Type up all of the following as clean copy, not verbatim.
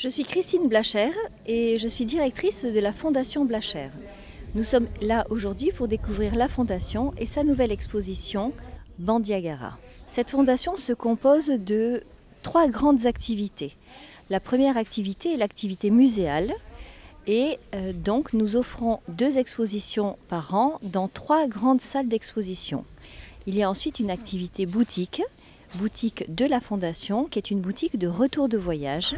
Je suis Christine Blacher et je suis directrice de la Fondation Blacher. Nous sommes là aujourd'hui pour découvrir la Fondation et sa nouvelle exposition Bandiagara. Cette fondation se compose de 3 grandes activités. La première activité est l'activité muséale et donc nous offrons 2 expositions par an dans 3 grandes salles d'exposition. Il y a ensuite une activité boutique de la Fondation qui est une boutique de retour de voyage.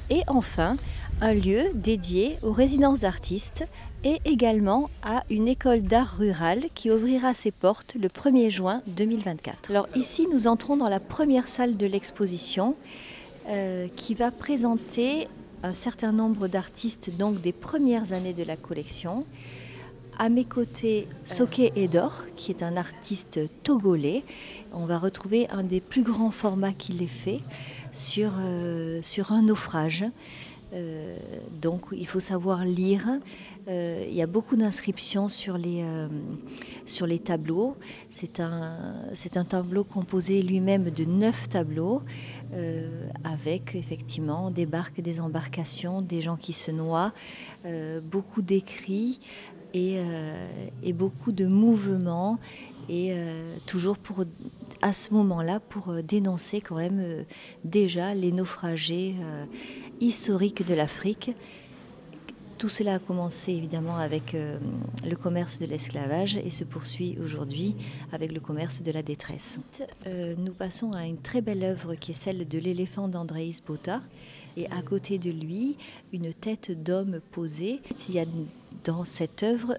Et enfin, un lieu dédié aux résidences d'artistes et également à une école d'art rural qui ouvrira ses portes le 1er juin 2024. Alors ici, nous entrons dans la première salle de l'exposition qui va présenter un certain nombre d'artistes donc des premières années de la collection. À mes côtés, Soké Edor, qui est un artiste togolais. On va retrouver un des plus grands formats qu'il ait fait sur un naufrage. Donc il faut savoir lire. Il y a beaucoup d'inscriptions sur les tableaux. C'est un tableau composé lui-même de 9 tableaux avec effectivement des barques, des embarcations, des gens qui se noient, beaucoup d'écrits. Et beaucoup de mouvements et toujours à ce moment-là pour dénoncer quand même déjà les naufragés historiques de l'Afrique. Tout cela a commencé évidemment avec le commerce de l'esclavage et se poursuit aujourd'hui avec le commerce de la détresse. Nous passons à une très belle œuvre qui est celle de l'éléphant d'Andréis Botha. Et à côté de lui, une tête d'homme posée. Il y a dans cette œuvre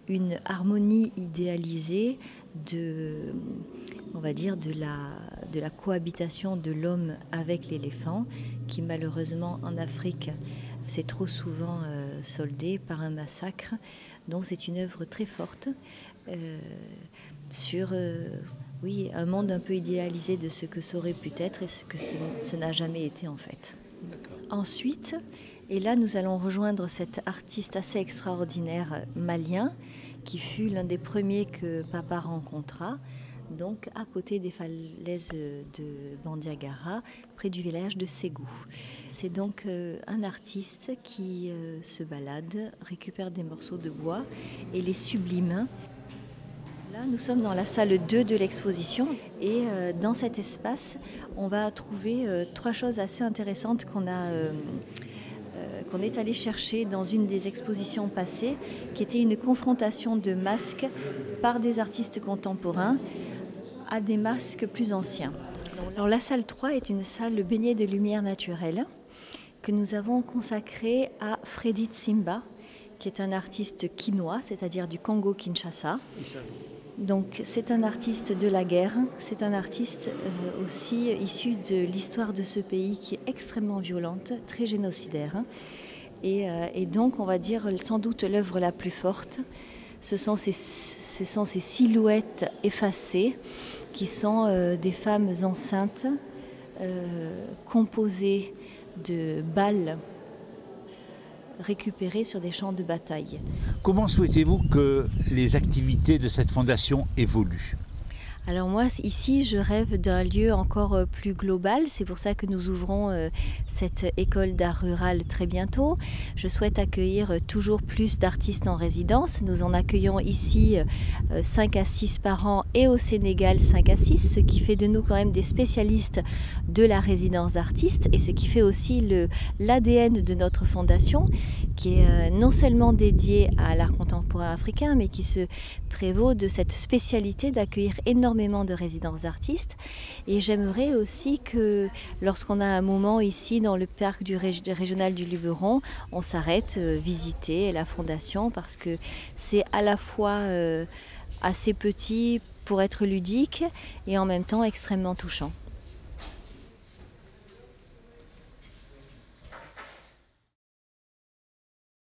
une harmonie idéalisée on va dire, de la cohabitation de l'homme avec l'éléphant, qui malheureusement en Afrique s'est trop souvent soldée par un massacre. Donc c'est une œuvre très forte sur un monde un peu idéalisé de ce que ça aurait pu être et ce que ce n'a jamais été en fait. Ensuite, et là nous allons rejoindre cet artiste assez extraordinaire malien qui fut l'un des premiers que Papa rencontra, donc à côté des falaises de Bandiagara, près du village de Ségou. C'est donc un artiste qui se balade, récupère des morceaux de bois et les sublime. Là, nous sommes dans la salle 2 de l'exposition et dans cet espace, on va trouver 3 choses assez intéressantes qu'on est allé chercher dans une des expositions passées, qui était une confrontation de masques par des artistes contemporains à des masques plus anciens. Alors, la salle 3 est une salle baignée de lumière naturelle que nous avons consacrée à Freddy Tsimba, qui est un artiste kinois, c'est-à-dire du Congo-Kinshasa. Donc c'est un artiste de la guerre, c'est un artiste aussi issu de l'histoire de ce pays qui est extrêmement violente, très génocidaire. Et donc on va dire sans doute l'œuvre la plus forte, ce sont ces silhouettes effacées qui sont des femmes enceintes composées de balles récupérées sur des champs de bataille. Comment souhaitez-vous que les activités de cette fondation évoluent ? Alors moi, ici, je rêve d'un lieu encore plus global. C'est pour ça que nous ouvrons cette école d'art rural très bientôt. Je souhaite accueillir toujours plus d'artistes en résidence. Nous en accueillons ici 5 à 6 par an et au Sénégal 5 à 6, ce qui fait de nous quand même des spécialistes de la résidence d'artistes et ce qui fait aussi l'ADN de notre fondation, qui est non seulement dédiée à l'art contemporain africain, mais qui se prévaut de cette spécialité d'accueillir énormément de résidences d'artistes. Et j'aimerais aussi que lorsqu'on a un moment ici dans le parc régional du Luberon, on s'arrête visiter la fondation parce que c'est à la fois assez petit pour être ludique et en même temps extrêmement touchant.